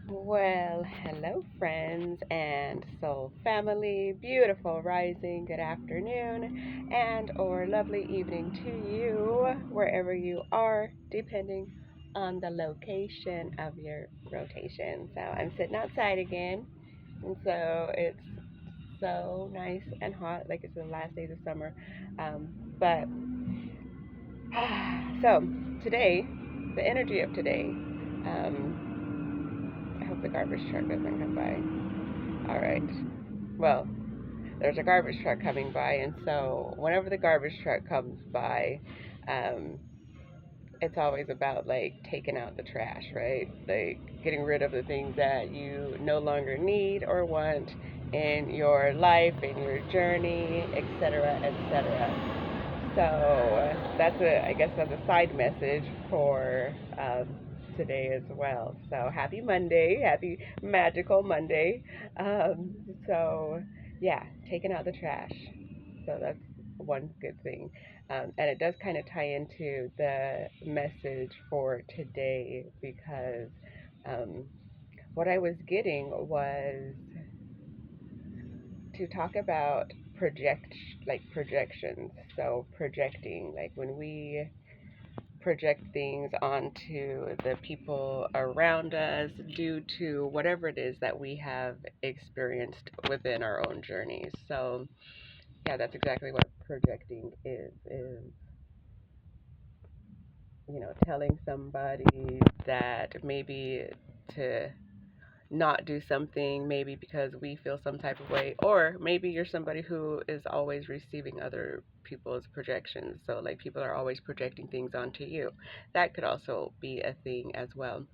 Well, hello, friends and soul family. Beautiful rising, good afternoon, and or lovely evening to you, wherever you are, depending on the location of your rotation. So I'm sitting outside again, and so it's so nice and hot, like it's the last days of summer. But so today, the energy of today. I hope the garbage truck doesn't come by. All right. Well, there's a garbage truck coming by, and so whenever the garbage truck comes by, um, it's always about like taking out the trash, right? Like getting rid of the things that you no longer need or want in your life, in your journey, etc., etc. So that's I guess that's a side message for today as well. So happy Monday, happy magical Monday. Um, so yeah, taking out the trash. So that's one good thing. And it does kind of tie into the message for today because um, what I was getting was to talk about projections. So projecting, like when we project things onto the people around us due to whatever it is that we have experienced within our own journeys. So yeah, that's exactly what projecting is telling somebody that maybe to not do something, maybe because we feel some type of way, or maybe you're somebody who is always receiving other people's projections. So, like, people are always projecting things onto you. That could also be a thing as well.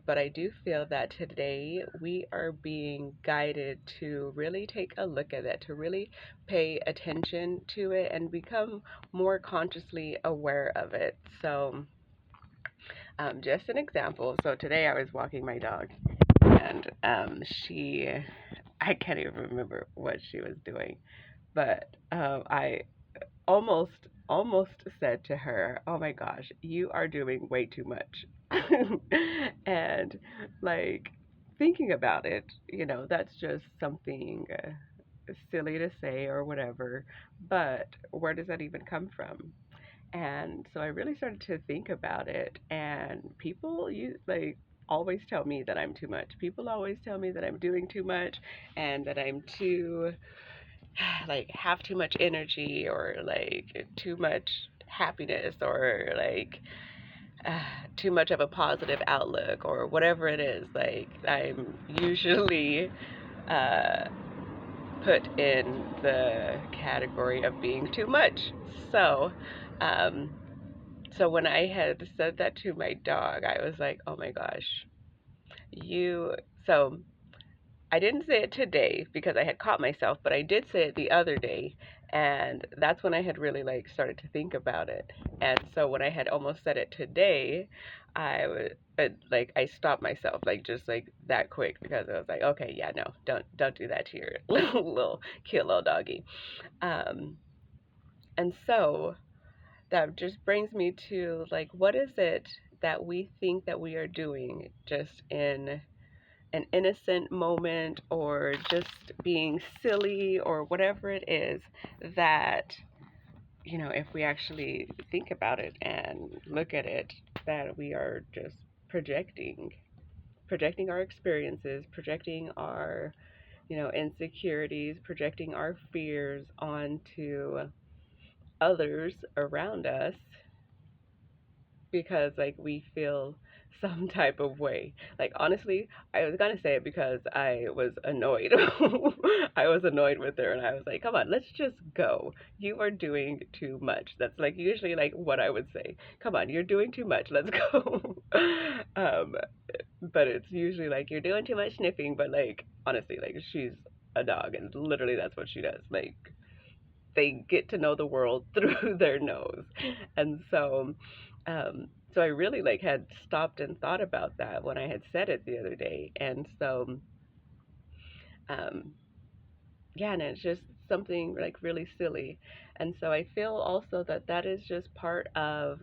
But I do feel that today we are being guided to really take a look at it, to really pay attention to it and become more consciously aware of it. So, just an example. So, today I was walking my dog and I can't even remember what she was doing, but I almost said to her, "Oh my gosh, you are doing way too much." And like thinking about it, that's just something silly to say or whatever, but where does that even come from? And so I really started to think about it, and people always tell me that I'm too much. People always tell me that I'm doing too much and that I'm too like have too much energy or like too much happiness or like uh, too much of a positive outlook or whatever it is. Like I'm usually uh, put in the category of being too much. So, um, so when I had said that to my dog, I was like, "Oh my gosh, you." So I didn't say it today because I had caught myself, but I did say it the other day, and that's when I had really like started to think about it. And so when I had almost said it today, I was like I stopped myself like just like that quick because I was like, okay, yeah, no, don't do that to your little cute little doggy. Um, and so that just brings me to like, what is it that we think that we are doing just in an innocent moment or just being silly or whatever it is that, if we actually think about it and look at it, that we are just projecting our experiences, projecting our, insecurities, projecting our fears onto others around us because like we feel some type of way. Like honestly, I was gonna say it because I was annoyed. I was annoyed with her and I was like, come on, let's just go. You are doing too much. That's like usually like what I would say. Come on, you're doing too much. Let's go. um, but it's usually like you're doing too much sniffing, but like honestly, like she's a dog and literally that's what she does. Like they get to know the world through their nose. And so I really like had stopped and thought about that when I had said it the other day. And so um yeah, and it's just something like really silly. And so I feel also that that is just part of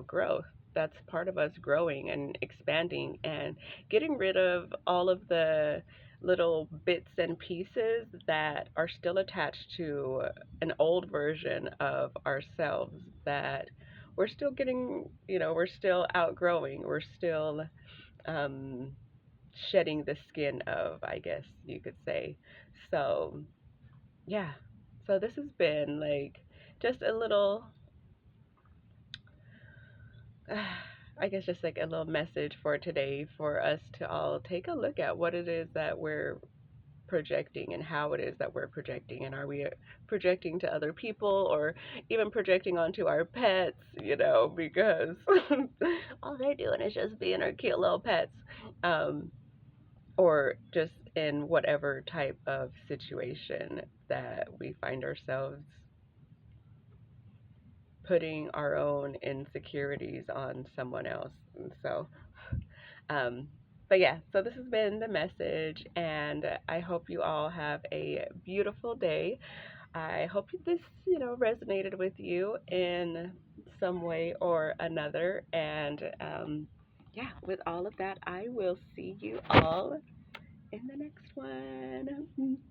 growth. that's part of us growing and expanding and getting rid of all of the little bits and pieces that are still attached to an old version of ourselves that we're still getting, we're still outgrowing, we're still um, shedding the skin of, I guess you could say. So, yeah. So this has been like just a little, I guess, just like a little message for today for us to all take a look at what it is that we're projecting and how it is that we're projecting. And are we projecting to other people or even projecting onto our pets, because all they're doing is just being our cute little pets. Um, or just in whatever type of situation that we find ourselves putting our own insecurities on someone else. And so, um, but yeah, so this has been the message, and I hope you all have a beautiful day. I hope this, resonated with you in some way or another. And yeah, with all of that, I will see you all in the next one.